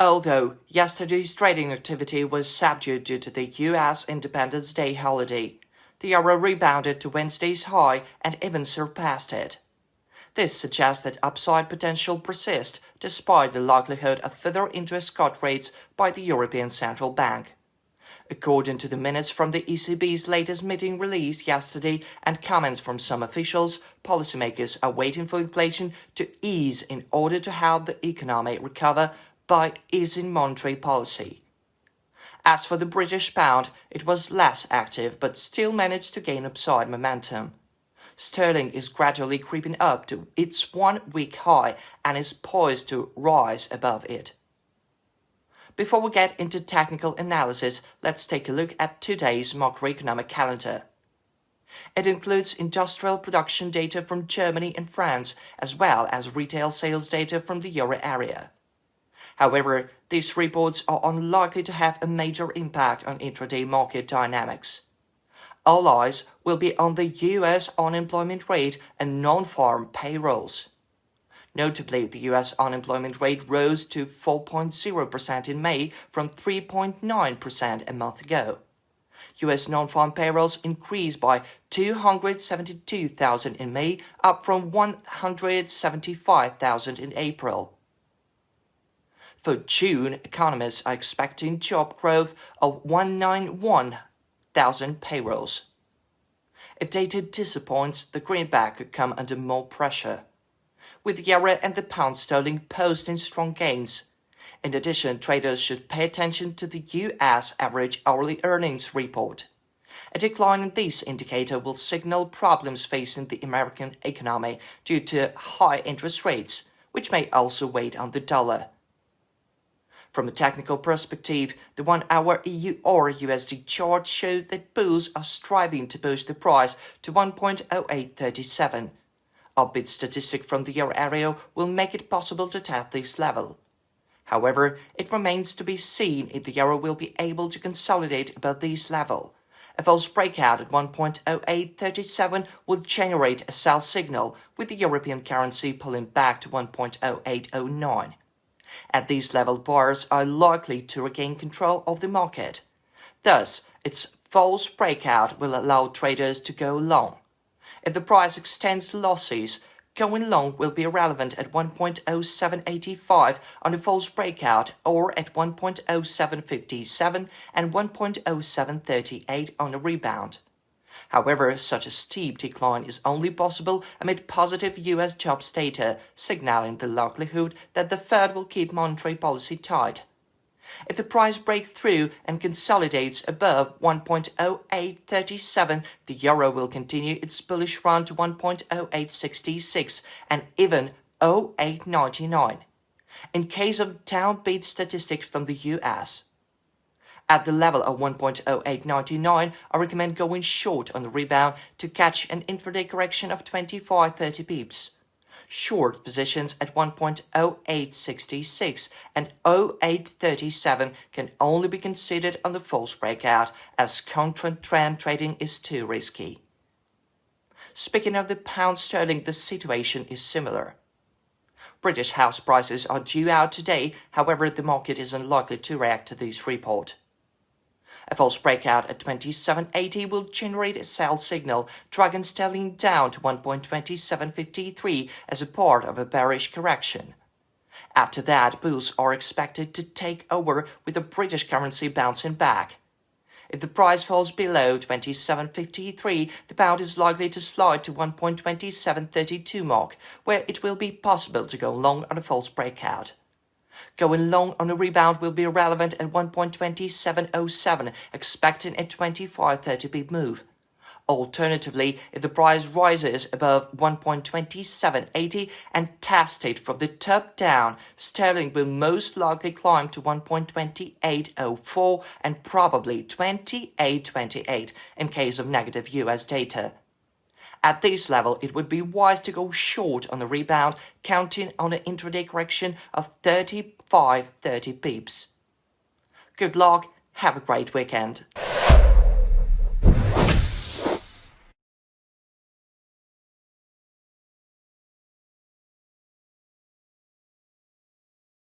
Although yesterday's trading activity was subdued due to the US Independence Day holiday, the euro rebounded to Wednesday's high and even surpassed it. This suggests that upside potential persists despite the likelihood of further interest cut rates by the European Central Bank. According to the minutes from the ECB's latest meeting released yesterday and comments from some officials, policymakers are waiting for inflation to ease in order to help the economy recover by easing monetary policy. As for the British pound, it was less active but still managed to gain upside momentum. Sterling is gradually creeping up to its one-week high and is poised to rise above it. Before we get into technical analysis, let's take a look at today's macroeconomic calendar. It includes industrial production data from Germany and France, as well as retail sales data from the euro area. However, these reports are unlikely to have a major impact on intraday market dynamics. All eyes will be on the US unemployment rate and non-farm payrolls. Notably, the US unemployment rate rose to 4.0% in May from 3.9% a month ago. US non-farm payrolls increased by 272,000 in May, up from 175,000 in April. For June, economists are expecting job growth of 191,000 payrolls. If data disappoints, the greenback could come under more pressure, with the euro and the pound sterling posting strong gains. In addition, traders should pay attention to the US average hourly earnings report. A decline in this indicator will signal problems facing the American economy due to high interest rates, which may also weigh on the dollar. From a technical perspective, the 1-hour EUR USD chart showed that bulls are striving to push the price to 1.0837. Upbeat statistic from the euro area will make it possible to test this level. However, it remains to be seen if the euro will be able to consolidate above this level. A false breakout at 1.0837 will generate a sell signal, with the European currency pulling back to 1.0809. At this level, buyers are likely to regain control of the market. Thus, its false breakout will allow traders to go long. If the price extends losses, going long will be relevant at 1.0785 on a false breakout or at 1.0757 and 1.0738 on a rebound. However, such a steep decline is only possible amid positive US jobs data, signaling the likelihood that the Fed will keep monetary policy tight. If the price breaks through and consolidates above 1.0837, the euro will continue its bullish run to 1.0866 and even 0.899. In case of downbeat statistics from the US, at the level of 1.0899, I recommend going short on the rebound to catch an intraday correction of 25-30 pips. Short positions at 1.0866 and 0.837 can only be considered on the false breakout, as contra-trend trading is too risky. Speaking of the pound sterling, the situation is similar. British house prices are due out today, however, the market is unlikely to react to this report. A false breakout at 27.80 will generate a sell signal, dragging sterling down to 1.2753 as a part of a bearish correction. After that, bulls are expected to take over, with the British currency bouncing back. If the price falls below 27.53, the pound is likely to slide to 1.2732 mark, where it will be possible to go long on a false breakout. Going long on a rebound will be relevant at 1.2707, expecting a 25-30 pip move. Alternatively, if the price rises above 1.2780 and tests it from the top down, sterling will most likely climb to 1.2804 and probably 28.28 in case of negative US data. At this level, it would be wise to go short on the rebound, counting on an intraday correction of 35-30 pips. Good luck, have a great weekend.